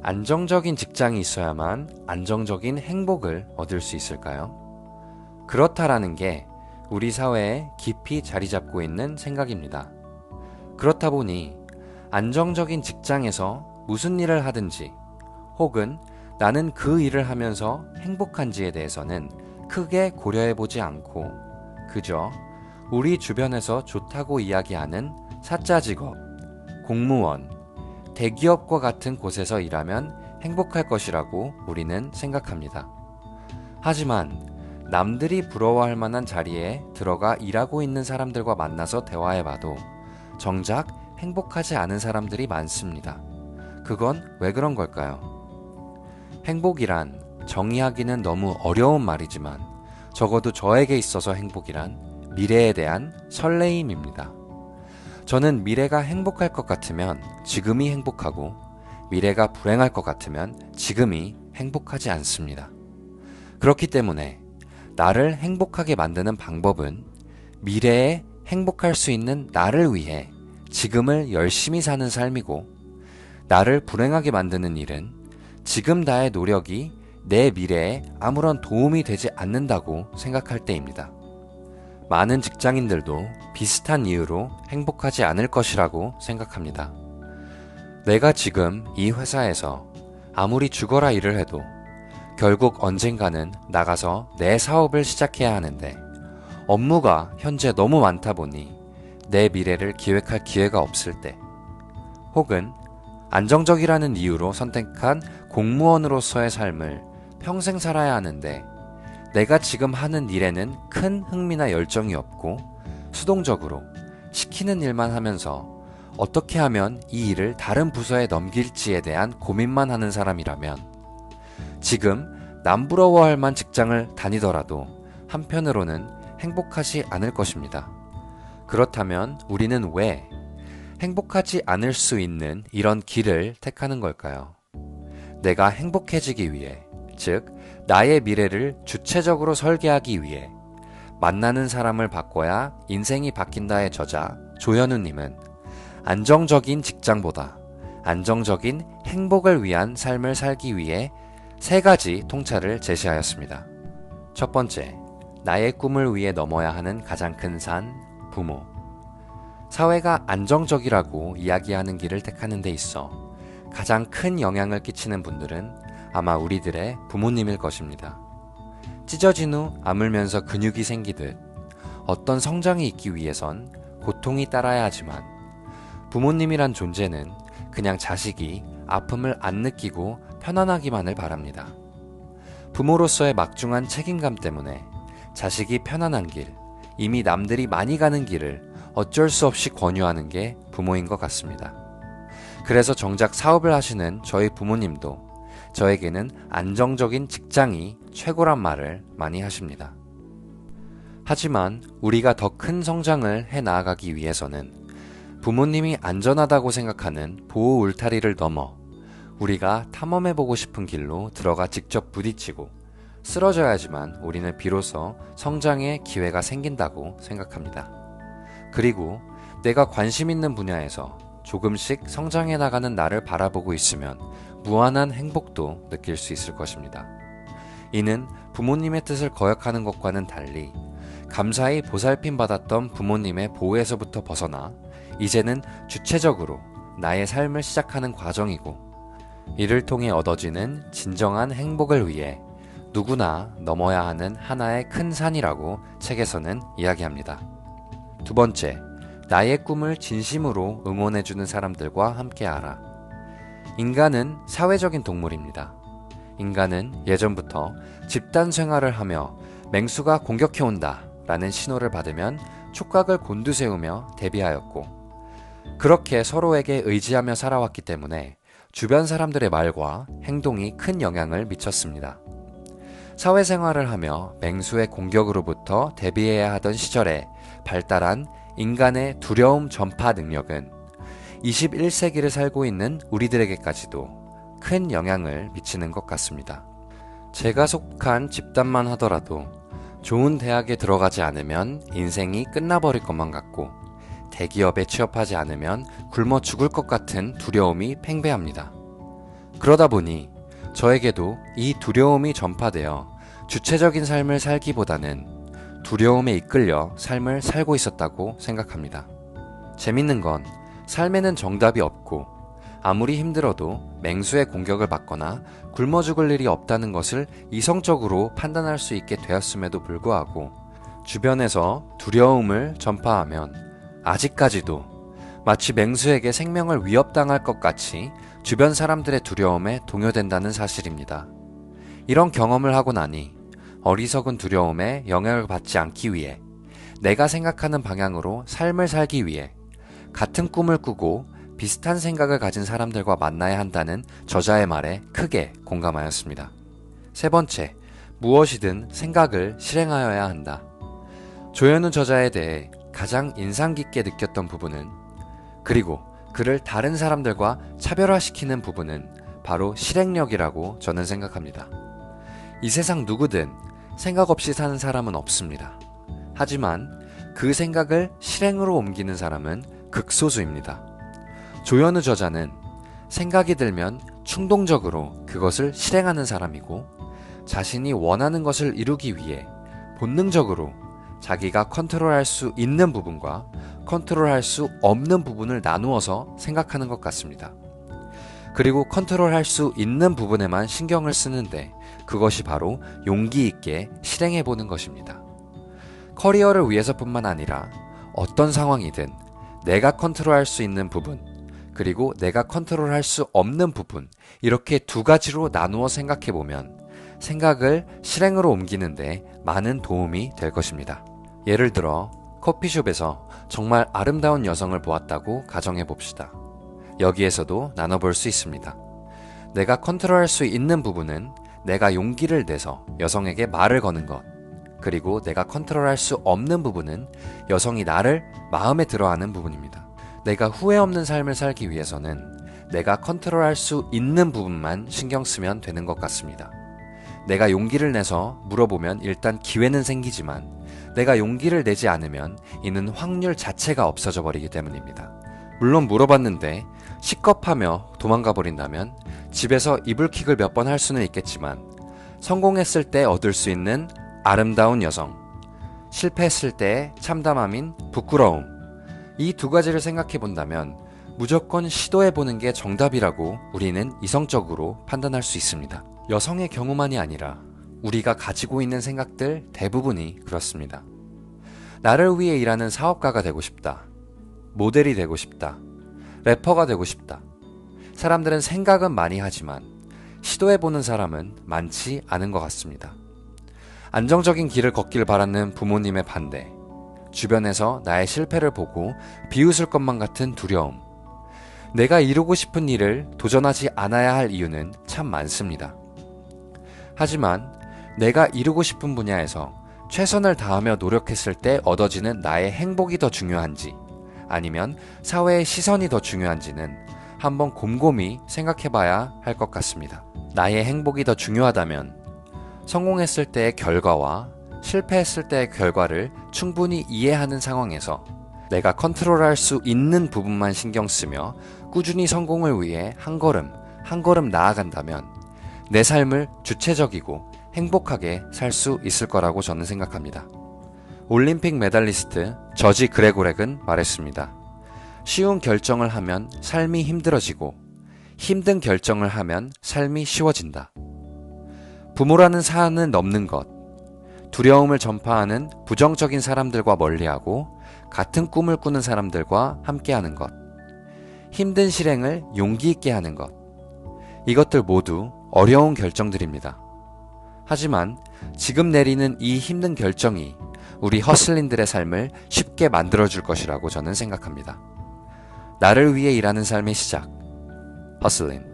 안정적인 직장이 있어야만 안정적인 행복을 얻을 수 있을까요? 그렇다라는 게 우리 사회에 깊이 자리 잡고 있는 생각입니다. 그렇다 보니 안정적인 직장에서 무슨 일을 하든지 혹은 나는 그 일을 하면서 행복한지에 대해서는 크게 고려해보지 않고 그저 우리 주변에서 좋다고 이야기하는 사짜 직업, 공무원, 대기업과 같은 곳에서 일하면 행복할 것이라고 우리는 생각합니다. 하지만 남들이 부러워할 만한 자리에 들어가 일하고 있는 사람들과 만나서 대화해봐도 정작 행복하지 않은 사람들이 많습니다. 그건 왜 그런 걸까요? 행복이란 정의하기는 너무 어려운 말이지만 적어도 저에게 있어서 행복이란 미래에 대한 설레임입니다. 저는 미래가 행복할 것 같으면 지금이 행복하고 미래가 불행할 것 같으면 지금이 행복하지 않습니다. 그렇기 때문에 나를 행복하게 만드는 방법은 미래에 행복할 수 있는 나를 위해 지금을 열심히 사는 삶이고 나를 불행하게 만드는 일은 지금 나의 노력이 내 미래에 아무런 도움이 되지 않는다고 생각할 때입니다. 많은 직장인들도 비슷한 이유로 행복하지 않을 것이라고 생각합니다. 내가 지금 이 회사에서 아무리 죽어라 일을 해도 결국 언젠가는 나가서 내 사업을 시작해야 하는데 업무가 현재 너무 많다 보니 내 미래를 기획할 기회가 없을 때 혹은 안정적이라는 이유로 선택한 공무원으로서의 삶을 평생 살아야 하는데 내가 지금 하는 일에는 큰 흥미나 열정이 없고 수동적으로 시키는 일만 하면서 어떻게 하면 이 일을 다른 부서에 넘길지에 대한 고민만 하는 사람이라면 지금 남 부러워할 만 직장을 다니더라도 한편으로는 행복하지 않을 것입니다. 그렇다면 우리는 왜 행복하지 않을 수 있는 이런 길을 택하는 걸까요? 내가 행복해지기 위해, 즉 나의 미래를 주체적으로 설계하기 위해 만나는 사람을 바꿔야 인생이 바뀐다의 저자 조현우님은 안정적인 직장보다 안정적인 행복을 위한 삶을 살기 위해 3가지 통찰을 제시하였습니다. 첫 번째, 나의 꿈을 위해 넘어야 하는 가장 큰 산, 부모. 사회가 안정적이라고 이야기하는 길을 택하는 데 있어 가장 큰 영향을 끼치는 분들은 아마 우리들의 부모님일 것입니다. 찢어진 후 아물면서 근육이 생기듯 어떤 성장이 있기 위해선 고통이 따라야 하지만 부모님이란 존재는 그냥 자식이 아픔을 안 느끼고 편안하기만을 바랍니다. 부모로서의 막중한 책임감 때문에 자식이 편안한 길, 이미 남들이 많이 가는 길을 어쩔 수 없이 권유하는 게 부모인 것 같습니다. 그래서 정작 사업을 하시는 저희 부모님도 저에게는 안정적인 직장이 최고란 말을 많이 하십니다. 하지만 우리가 더 큰 성장을 해 나아가기 위해서는 부모님이 안전하다고 생각하는 보호 울타리를 넘어 우리가 탐험해보고 싶은 길로 들어가 직접 부딪히고 쓰러져야지만 우리는 비로소 성장의 기회가 생긴다고 생각합니다. 그리고 내가 관심 있는 분야에서 조금씩 성장해 나가는 나를 바라보고 있으면 무한한 행복도 느낄 수 있을 것입니다. 이는 부모님의 뜻을 거역하는 것과는 달리 감사히 보살핌 받았던 부모님의 보호에서부터 벗어나 이제는 주체적으로 나의 삶을 시작하는 과정이고 이를 통해 얻어지는 진정한 행복을 위해 누구나 넘어야 하는 하나의 큰 산이라고 책에서는 이야기합니다. 두 번째, 나의 꿈을 진심으로 응원해주는 사람들과 함께하라. 인간은 사회적인 동물입니다. 인간은 예전부터 집단 생활을 하며 맹수가 공격해온다 라는 신호를 받으면 촉각을 곤두세우며 대비하였고 그렇게 서로에게 의지하며 살아왔기 때문에 주변 사람들의 말과 행동이 큰 영향을 미쳤습니다. 사회생활을 하며 맹수의 공격으로부터 대비해야 하던 시절에 발달한 인간의 두려움 전파 능력은 21세기를 살고 있는 우리들에게까지도 큰 영향을 미치는 것 같습니다. 제가 속한 집단만 하더라도 좋은 대학에 들어가지 않으면 인생이 끝나버릴 것만 같고 대기업에 취업하지 않으면 굶어 죽을 것 같은 두려움이 팽배합니다. 그러다 보니 저에게도 이 두려움이 전파되어 주체적인 삶을 살기보다는 두려움에 이끌려 삶을 살고 있었다고 생각합니다. 재밌는 건 삶에는 정답이 없고 아무리 힘들어도 맹수의 공격을 받거나 굶어 죽을 일이 없다는 것을 이성적으로 판단할 수 있게 되었음에도 불구하고 주변에서 두려움을 전파하면 아직까지도 마치 맹수에게 생명을 위협당할 것 같이 주변 사람들의 두려움에 동요된다는 사실입니다. 이런 경험을 하고 나니 어리석은 두려움에 영향을 받지 않기 위해 내가 생각하는 방향으로 삶을 살기 위해 같은 꿈을 꾸고 비슷한 생각을 가진 사람들과 만나야 한다는 저자의 말에 크게 공감하였습니다. 세 번째, 무엇이든 생각을 실행하여야 한다. 조현우 저자에 대해 가장 인상 깊게 느꼈던 부분은, 그리고 그를 다른 사람들과 차별화시키는 부분은 바로 실행력이라고 저는 생각합니다. 이 세상 누구든 생각 없이 사는 사람은 없습니다. 하지만 그 생각을 실행으로 옮기는 사람은 극소수입니다. 조현우 저자는 생각이 들면 충동적으로 그것을 실행하는 사람이고, 자신이 원하는 것을 이루기 위해 본능적으로 자기가 컨트롤할 수 있는 부분과 컨트롤할 수 없는 부분을 나누어서 생각하는 것 같습니다. 그리고 컨트롤할 수 있는 부분에만 신경을 쓰는데 그것이 바로 용기 있게 실행해보는 것입니다. 커리어를 위해서뿐만 아니라 어떤 상황이든 내가 컨트롤할 수 있는 부분, 그리고 내가 컨트롤할 수 없는 부분, 이렇게 두 가지로 나누어 생각해보면 생각을 실행으로 옮기는데 많은 도움이 될 것입니다. 예를 들어 커피숍에서 정말 아름다운 여성을 보았다고 가정해봅시다. 여기에서도 나눠볼 수 있습니다. 내가 컨트롤할 수 있는 부분은 내가 용기를 내서 여성에게 말을 거는 것, 그리고 내가 컨트롤할 수 없는 부분은 여성이 나를 마음에 들어하는 부분입니다. 내가 후회 없는 삶을 살기 위해서는 내가 컨트롤할 수 있는 부분만 신경 쓰면 되는 것 같습니다. 내가 용기를 내서 물어보면 일단 기회는 생기지만 내가 용기를 내지 않으면 이는 확률 자체가 없어져 버리기 때문입니다. 물론 물어봤는데 식겁하며 도망가 버린다면 집에서 이불킥을 몇 번 할 수는 있겠지만, 성공했을 때 얻을 수 있는 아름다운 여성, 실패했을 때의 참담함인 부끄러움, 이 두 가지를 생각해 본다면 무조건 시도해보는 게 정답이라고 우리는 이성적으로 판단할 수 있습니다. 여성의 경우만이 아니라 우리가 가지고 있는 생각들 대부분이 그렇습니다. 나를 위해 일하는 사업가가 되고 싶다. 모델이 되고 싶다. 래퍼가 되고 싶다. 사람들은 생각은 많이 하지만 시도해보는 사람은 많지 않은 것 같습니다. 안정적인 길을 걷길 바라는 부모님의 반대, 주변에서 나의 실패를 보고 비웃을 것만 같은 두려움, 내가 이루고 싶은 일을 도전하지 않아야 할 이유는 참 많습니다. 하지만 내가 이루고 싶은 분야에서 최선을 다하며 노력했을 때 얻어지는 나의 행복이 더 중요한지, 아니면 사회의 시선이 더 중요한지는 한번 곰곰이 생각해봐야 할 것 같습니다. 나의 행복이 더 중요하다면 성공했을 때의 결과와 실패했을 때의 결과를 충분히 이해하는 상황에서 내가 컨트롤할 수 있는 부분만 신경 쓰며 꾸준히 성공을 위해 한 걸음 한 걸음 나아간다면 내 삶을 주체적이고 행복하게 살 수 있을 거라고 저는 생각합니다. 올림픽 메달리스트 저지 그레고렉은 말했습니다. 쉬운 결정을 하면 삶이 힘들어지고 힘든 결정을 하면 삶이 쉬워진다. 부모라는 산을 넘는 것, 두려움을 전파하는 부정적인 사람들과 멀리하고 같은 꿈을 꾸는 사람들과 함께하는 것, 힘든 실행을 용기 있게 하는 것, 이것들 모두 어려운 결정들입니다. 하지만 지금 내리는 이 힘든 결정이 우리 허슬린들의 삶을 쉽게 만들어줄 것이라고 저는 생각합니다. 나를 위해 일하는 삶의 시작, 허슬린.